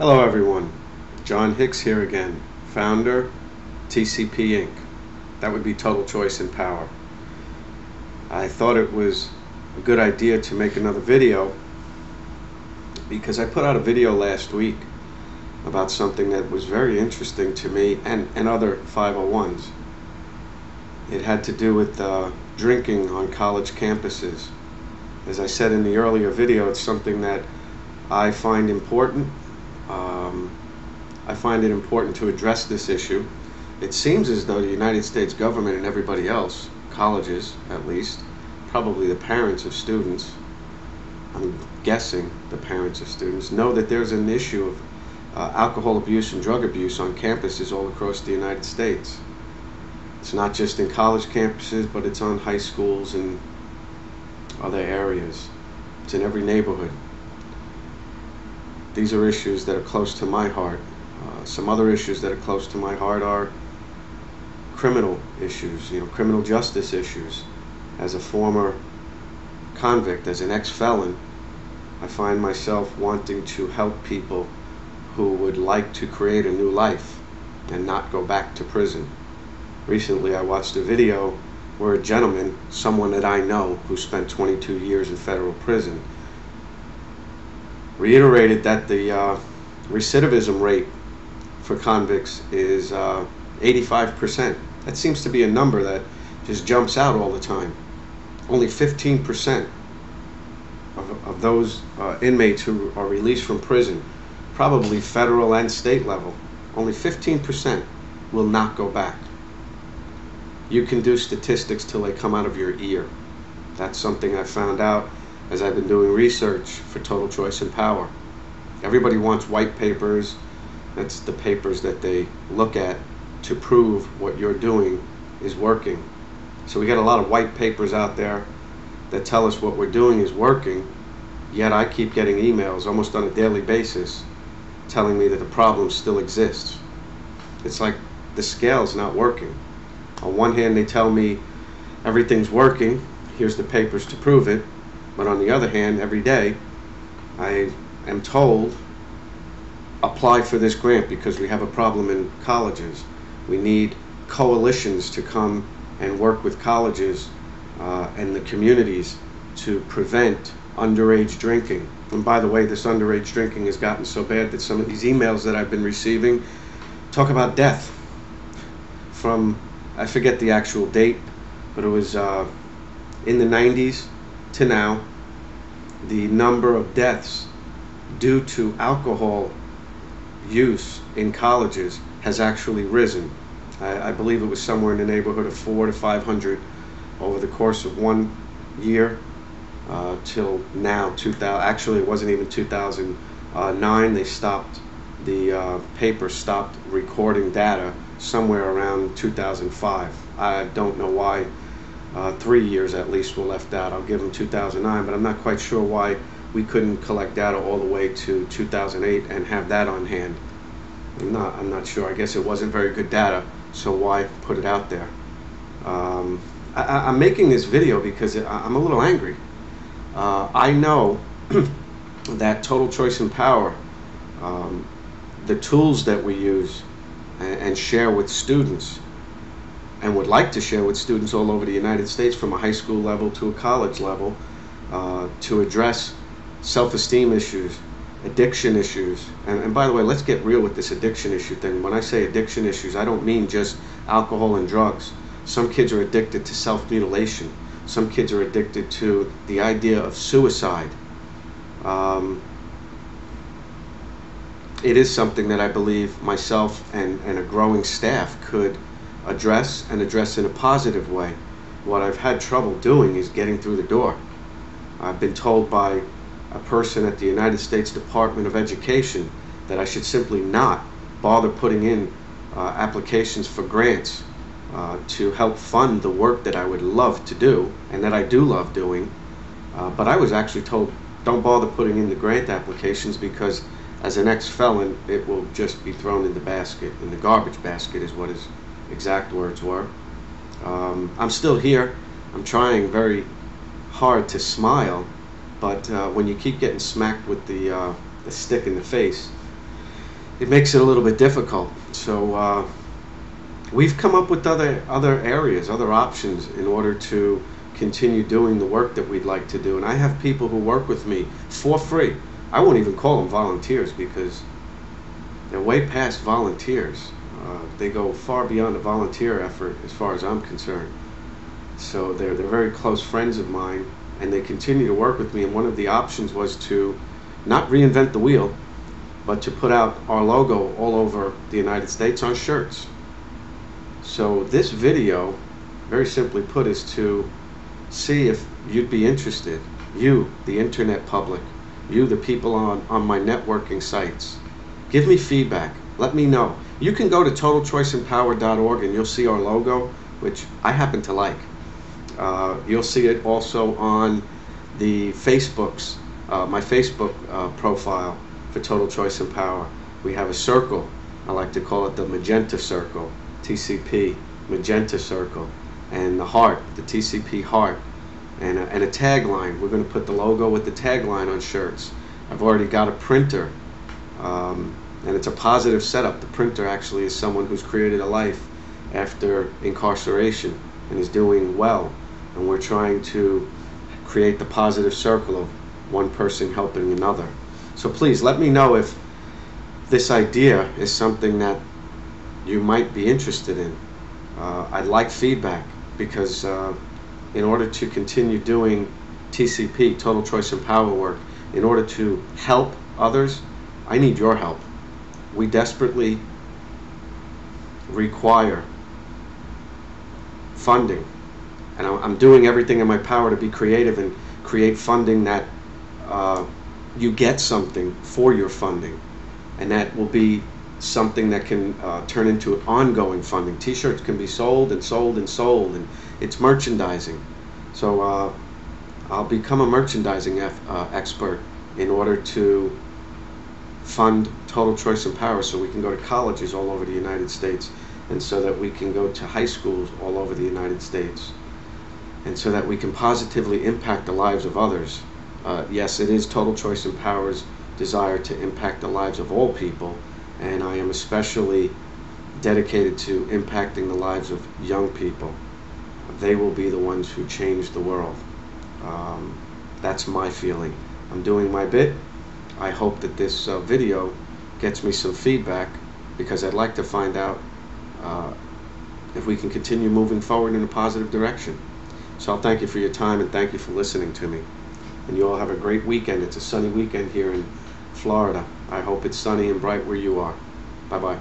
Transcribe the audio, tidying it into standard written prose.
Hello everyone, John Hicks here again, founder, TCP Inc. That would be Total Choice and Power. I thought it was a good idea to make another video because I put out a video last week about something that was very interesting to me and other 501s. It had to do with drinking on college campuses. As I said in the earlier video, it's something that I find important. I find it important to address this issue. It seems as though the United States government and everybody else, colleges at least, probably the parents of students, I'm guessing the parents of students, know that there's an issue of alcohol abuse and drug abuse on campuses all across the United States. It's not just in college campuses, but it's on high schools and other areas. It's in every neighborhood. These are issues that are close to my heart. Some other issues that are close to my heart are criminal issues, criminal justice issues. As a former convict, as an ex-felon, I find myself wanting to help people who would like to create a new life and not go back to prison. Recently I watched a video where a gentleman, someone that I know who spent 22 years in federal prison, reiterated that the recidivism rate for convicts is 85%. That seems to be a number that just jumps out all the time. Only 15% of those inmates who are released from prison, probably federal and state level, only 15% will not go back. You can do statistics till they come out of your ear. That's something I found out as I've been doing research for Total Choice and Power. Everybody wants white papers. That's the papers that they look at to prove what you're doing is working. So we got a lot of white papers out there that tell us what we're doing is working, yet I keep getting emails almost on a daily basis telling me that the problem still exists. It's like the scale's not working. On one hand, they tell me everything's working, here's the papers to prove it, but on the other hand, every day I am told, apply for this grant because we have a problem in colleges. We need coalitions to come and work with colleges and the communities to prevent underage drinking. And by the way, this underage drinking has gotten so bad that some of these emails that I've been receiving talk about death. From, I forget the actual date, but it was in the 90s to now, the number of deaths due to alcohol use in colleges has actually risen. I believe it was somewhere in the neighborhood of 400 to 500 over the course of 1 year till now. 2000. Actually, it wasn't even 2009. They stopped. The paper stopped recording data somewhere around 2005. I don't know why. 3 years at least were left out. I'll give them 2009, but I'm not quite sure why we couldn't collect data all the way to 2008 and have that on hand. I'm not sure. I guess it wasn't very good data, so why put it out there? I'm making this video because I'm a little angry. I know that Total Choice and Power, the tools that we use and share with students, and would like to share with students all over the United States from a high school level to a college level, to address self-esteem issues, addiction issues. And by the way, let's get real with this addiction issue thing. When I say addiction issues, I don't mean just alcohol and drugs. Some kids are addicted to self-mutilation. Some kids are addicted to the idea of suicide. It is something that I believe myself and a growing staff could address, and address in a positive way. What I've had trouble doing is getting through the door. I've been told by a person at the United States Department of Education that I should simply not bother putting in applications for grants to help fund the work that I would love to do and that I do love doing. But I was actually told, don't bother putting in the grant applications because as an ex-felon, it will just be thrown in the basket, in the garbage basket is what his exact words were. I'm still here. I'm trying very hard to smile, but when you keep getting smacked with the stick in the face, it makes it a little bit difficult. So we've come up with other areas, other options in order to continue doing the work that we'd like to do. And I have people who work with me for free. I won't even call them volunteers because they're way past volunteers. They go far beyond a volunteer effort as far as I'm concerned. So they're very close friends of mine, and they continue to work with me. And one of the options was to not reinvent the wheel, but to put out our logo all over the United States on shirts. So this video, very simply put, is to see if you'd be interested, you, the internet public, you, the people on my networking sites. Give me feedback. Let me know. You can go to totalchoiceandpower.org and you'll see our logo, which I happen to like. You'll see it also on the Facebooks, my Facebook profile for Total Choice and Power. We have a circle. I like to call it the Magenta Circle, TCP, Magenta Circle, and the heart, the TCP heart, and a tagline. We're going to put the logo with the tagline on shirts. I've already got a printer, and it's a positive setup. The printer actually is someone who's created a life after incarceration and is doing well, and we're trying to create the positive circle of one person helping another. So please let me know if this idea is something that you might be interested in. I'd like feedback because in order to continue doing TCP, Total Choice and Power work, in order to help others, I need your help. We desperately require funding, and I'm doing everything in my power to be creative and create funding that you get something for your funding, and that will be something that can turn into ongoing funding. T-shirts can be sold and sold and sold, and it's merchandising. So I'll become a merchandising expert in order to fund Total Choice and Power, so we can go to colleges all over the United States, and so that we can go to high schools all over the United States, and so that we can positively impact the lives of others. Yes, it is Total Choice and Power's desire to impact the lives of all people, and I am especially dedicated to impacting the lives of young people. They will be the ones who change the world. That's my feeling. I'm doing my bit. I hope that this video gets me some feedback, because I'd like to find out if we can continue moving forward in a positive direction. So I'll thank you for your time, and thank you for listening to me. And you all have a great weekend. It's a sunny weekend here in Florida. I hope it's sunny and bright where you are. Bye-bye.